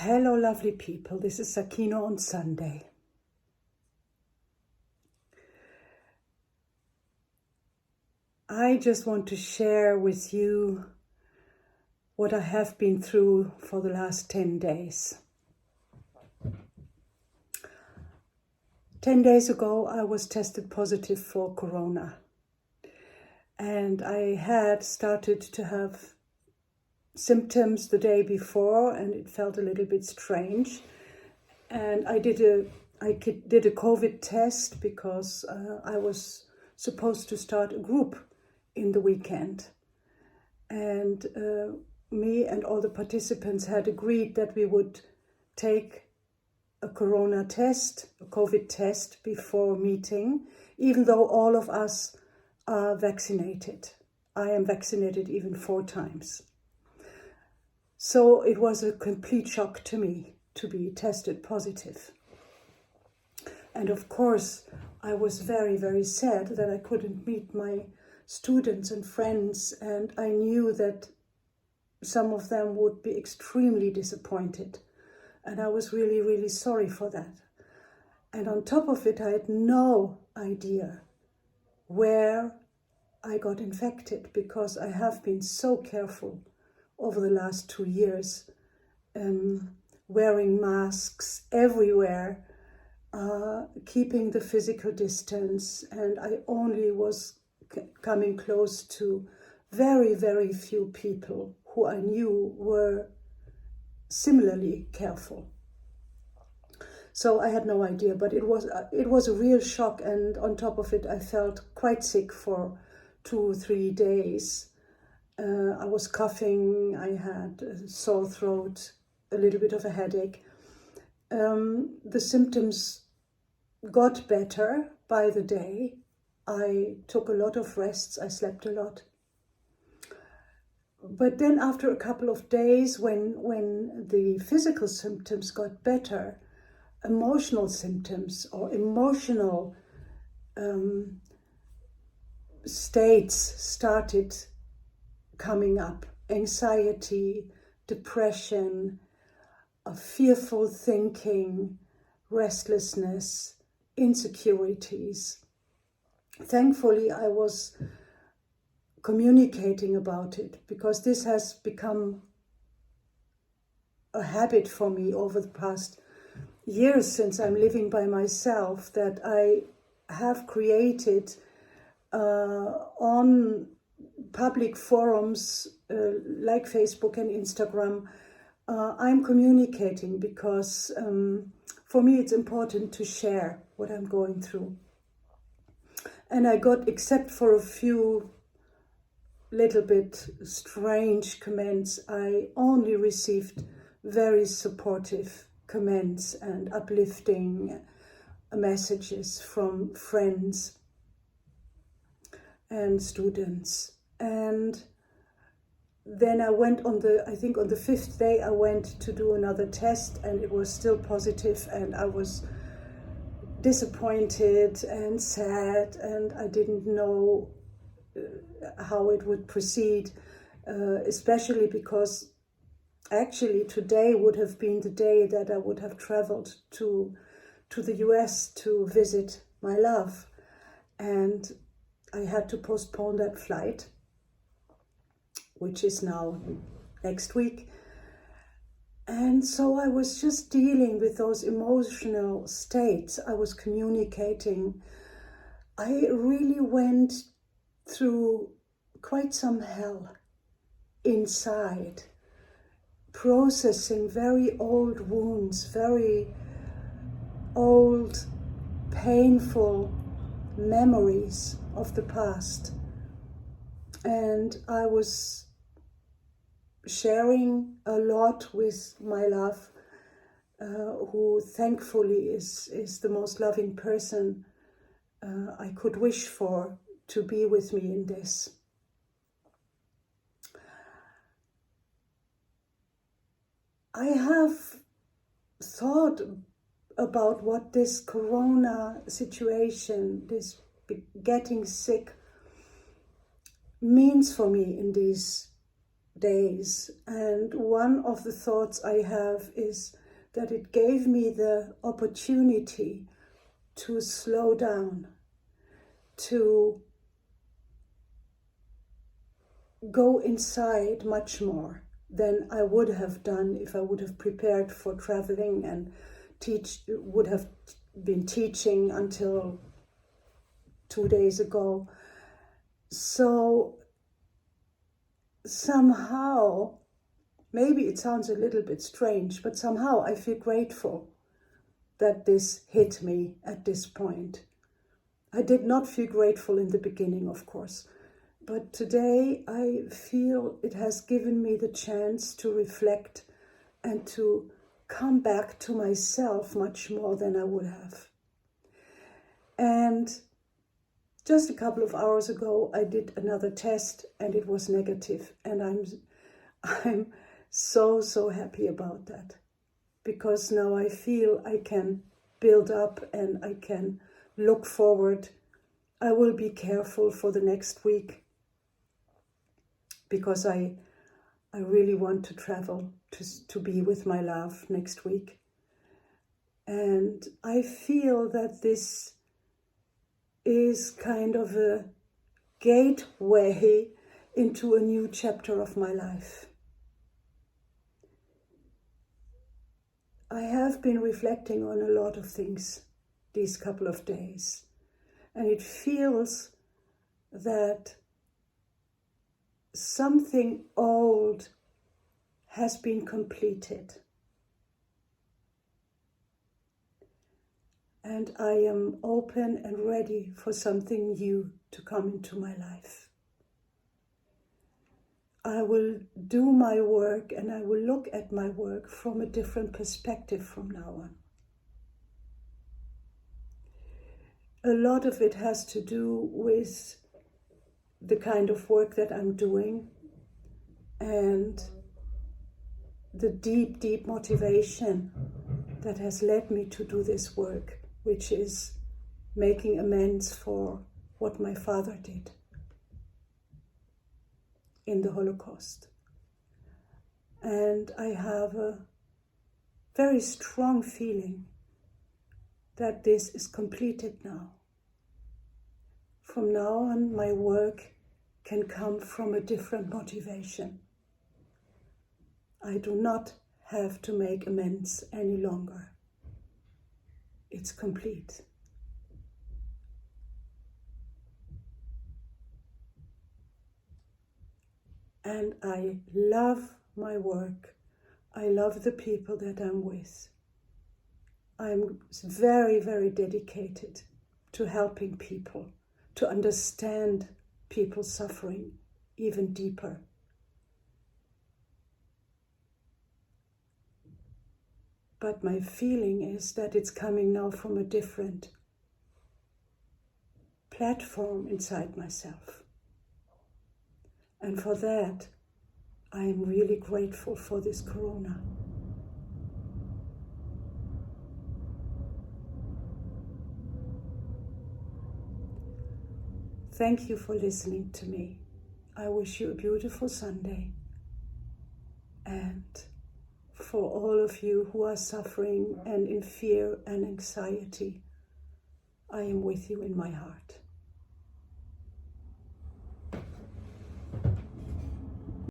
Hello, lovely people. This is Sakino on Sunday. I just want to share with you what I have been through for the last 10 days. 10 days ago, I was tested positive for corona. And I had started to have symptoms the day before, and it felt a little bit strange. And I did a COVID test because I was supposed to start a group in the weekend. And me and all the participants had agreed that we would take a corona test, a COVID test before meeting, even though all of us are vaccinated. I am vaccinated even 4 times. So it was a complete shock to me to be tested positive. And of course, I was very, very sad that I couldn't meet my students and friends, and I knew that some of them would be extremely disappointed. And I was really, really sorry for that. And on top of it, I had no idea where I got infected, because I have been so careful over the last 2 years, wearing masks everywhere, keeping the physical distance, and I only was coming close to very, very few people who I knew were similarly careful. So I had no idea, but it was a real shock, and on top of it, I felt quite sick for 2 or 3 days. I was coughing, I had a sore throat, a little bit of a headache. The symptoms got better by the day. I took a lot of rests, I slept a lot. But then after a couple of days, when the physical symptoms got better, emotional symptoms or emotional states started coming up. Anxiety, depression, fearful thinking, restlessness, insecurities. Thankfully, I was communicating about it, because this has become a habit for me over the past years since I'm living by myself, that I have created on public forums like Facebook and Instagram. I'm communicating because for me it's important to share what I'm going through. And I got, except for a few little bit strange comments, I only received very supportive comments and uplifting messages from friends and students. And then I went on the 5th day, I went to do another test, and it was still positive, and I was disappointed and sad, and I didn't know how it would proceed, especially because actually today would have been the day that I would have traveled to the US to visit my love, and I had to postpone that flight, which is now next week. And so I was just dealing with those emotional states. I was communicating. I really went through quite some hell inside, processing very old wounds, very old, painful memories of the past. And I was sharing a lot with my love, who thankfully is the most loving person I could wish for to be with me in this. I have thought about what this corona situation, this getting sick, means for me in these days. And one of the thoughts I have is that it gave me the opportunity to slow down, to go inside much more than I would have done if I would have prepared for traveling and would have been teaching until 2 days ago. So somehow, maybe it sounds a little bit strange, but somehow I feel grateful that this hit me at this point. I did not feel grateful in the beginning, of course, but today I feel it has given me the chance to reflect and to come back to myself much more than I would have. And just a couple of hours ago, I did another test and it was negative. And I'm so happy about that, because now I feel I can build up and I can look forward. I will be careful for the next week, because I really want to travel to be with my love next week. And I feel that this is kind of a gateway into a new chapter of my life. I have been reflecting on a lot of things these couple of days, and it feels that something old has been completed. And I am open and ready for something new to come into my life. I will do my work and I will look at my work from a different perspective from now on. A lot of it has to do with the kind of work that I'm doing and the deep motivation that has led me to do this work, which is making amends for what my father did in the Holocaust. And I have a very strong feeling that this is completed now. From now on, my work can come from a different motivation. I do not have to make amends any longer. It's complete. And I love my work. I love the people that I'm with. I'm very dedicated to helping people, to understand people's suffering even deeper. But my feeling is that it's coming now from a different platform inside myself. And for that, I am really grateful for this Corona. Thank you for listening to me. I wish you a beautiful Sunday. And for all of you who are suffering and in fear and anxiety, I am with you in my heart.